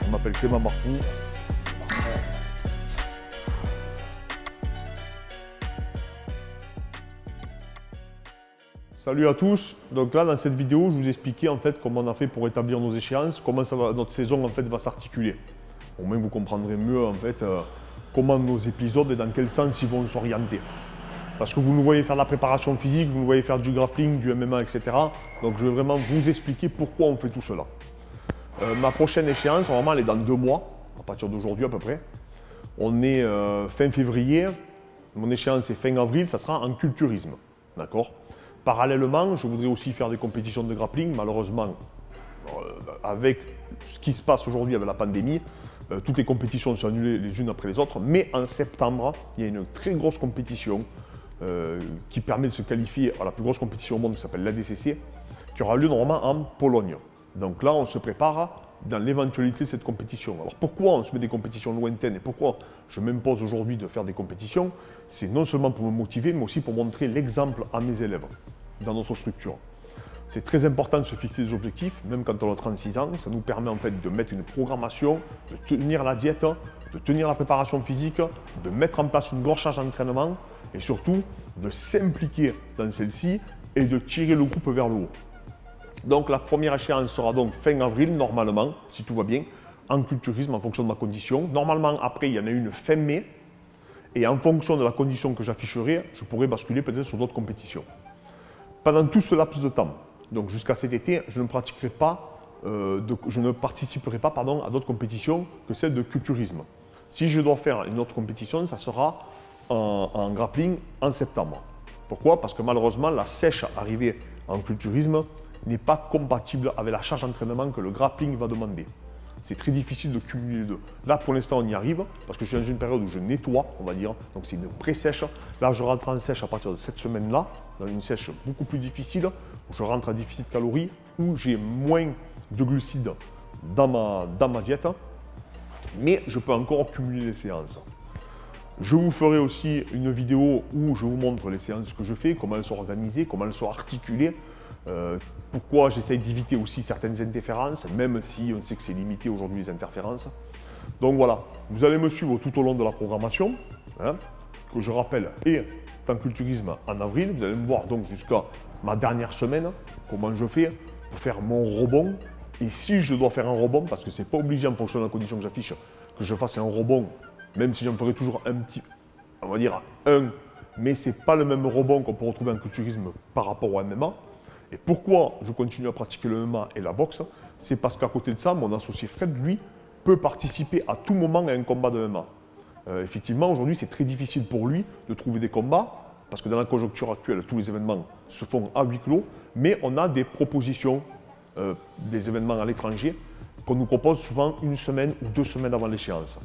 Je m'appelle Clément Marcoux. Salut à tous. Donc là, dans cette vidéo, je vous expliquais en fait comment on a fait pour établir nos échéances, comment notre saison en fait va s'articuler. Au moins, vous comprendrez mieux en fait comment nos épisodes et dans quel sens ils vont s'orienter. Parce que vous nous voyez faire de la préparation physique, vous nous voyez faire du grappling, du MMA, etc. Donc je vais vraiment vous expliquer pourquoi on fait tout cela. Ma prochaine échéance, normalement, elle est dans 2 mois, à partir d'aujourd'hui à peu près. On est fin février, mon échéance est fin avril, ça sera en culturisme. D'accord ? Parallèlement, je voudrais aussi faire des compétitions de grappling. Malheureusement, avec ce qui se passe aujourd'hui avec la pandémie, toutes les compétitions sont annulées les unes après les autres. Mais en septembre, il y a une très grosse compétition qui permet de se qualifier à la plus grosse compétition au monde qui s'appelle l'ADCC, qui aura lieu normalement en Pologne. Donc là, on se prépare dans l'éventualité de cette compétition. Alors pourquoi on se met des compétitions lointaines et pourquoi je m'impose aujourd'hui de faire des compétitions? C'est non seulement pour me motiver, mais aussi pour montrer l'exemple à mes élèves dans notre structure. C'est très important de se fixer des objectifs, même quand on a 36 ans. Ça nous permet en fait de mettre une programmation, de tenir la diète, de tenir la préparation physique, de mettre en place une grosse charge d'entraînement et surtout de s'impliquer dans celle-ci et de tirer le groupe vers le haut. Donc la première échéance sera donc fin avril, normalement, si tout va bien, en culturisme en fonction de ma condition. Normalement, après, il y en a une fin mai. Et en fonction de la condition que j'afficherai, je pourrai basculer peut-être sur d'autres compétitions. Pendant tout ce laps de temps, donc jusqu'à cet été, je ne participerai pas à d'autres compétitions que celles de culturisme. Si je dois faire une autre compétition, ça sera en grappling en septembre. Pourquoi? Parce que malheureusement, la sèche arrivée en culturisme n'est pas compatible avec la charge d'entraînement que le grappling va demander. C'est très difficile de cumuler les deux. Là, pour l'instant, on y arrive, parce que je suis dans une période où je nettoie, on va dire. Donc, c'est une pré-sèche. Là, je rentre en sèche à partir de cette semaine-là, dans une sèche beaucoup plus difficile, où je rentre en déficit de calories, où j'ai moins de glucides dans ma diète. Mais je peux encore cumuler les séances. Je vous ferai aussi une vidéo où je vous montre les séances que je fais, comment elles sont organisées, comment elles sont articulées. Pourquoi j'essaye d'éviter aussi certaines interférences, même si on sait que c'est limité aujourd'hui les interférences. Donc voilà, vous allez me suivre tout au long de la programmation, que je rappelle est en culturisme en avril. Vous allez me voir donc jusqu'à ma dernière semaine, comment je fais pour faire mon rebond. Et si je dois faire un rebond, parce que ce n'est pas obligé en fonction de la condition que j'affiche, que je fasse un rebond, même si j'en ferai toujours un petit, on va dire un, mais ce n'est pas le même rebond qu'on peut retrouver en culturisme par rapport au MMA. Et pourquoi je continue à pratiquer le MMA et la boxe? C'est parce qu'à côté de ça, mon associé Fred, lui, peut participer à tout moment à un combat de MMA. Effectivement, aujourd'hui, c'est très difficile pour lui de trouver des combats, parce que dans la conjoncture actuelle, tous les événements se font à huis clos, mais on a des propositions, des événements à l'étranger, qu'on nous propose souvent 1 semaine ou 2 semaines avant l'échéance.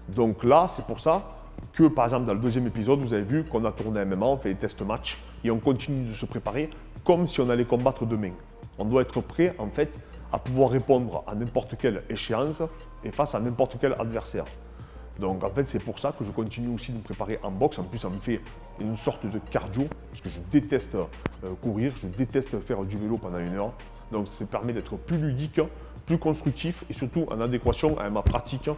Donc là, c'est pour ça que, par exemple, dans le 2e épisode, vous avez vu qu'on a tourné un MMA, on fait des test matchs, et on continue de se préparer comme si on allait combattre demain. On doit être prêt, en fait, à pouvoir répondre à n'importe quelle échéance et face à n'importe quel adversaire. Donc, en fait, c'est pour ça que je continue aussi de me préparer en boxe. En plus, ça me fait une sorte de cardio, parce que je déteste courir, je déteste faire du vélo pendant 1 heure. Donc, ça permet d'être plus ludique, plus constructif et surtout en adéquation avec ma pratique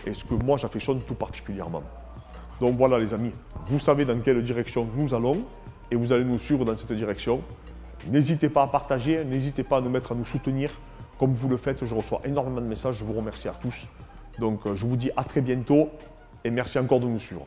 et ce que moi j'affectionne tout particulièrement. Donc voilà les amis, vous savez dans quelle direction nous allons et vous allez nous suivre dans cette direction. N'hésitez pas à partager, n'hésitez pas à nous mettre à nous soutenir. Comme vous le faites, je reçois énormément de messages, je vous remercie à tous. Donc je vous dis à très bientôt et merci encore de nous suivre.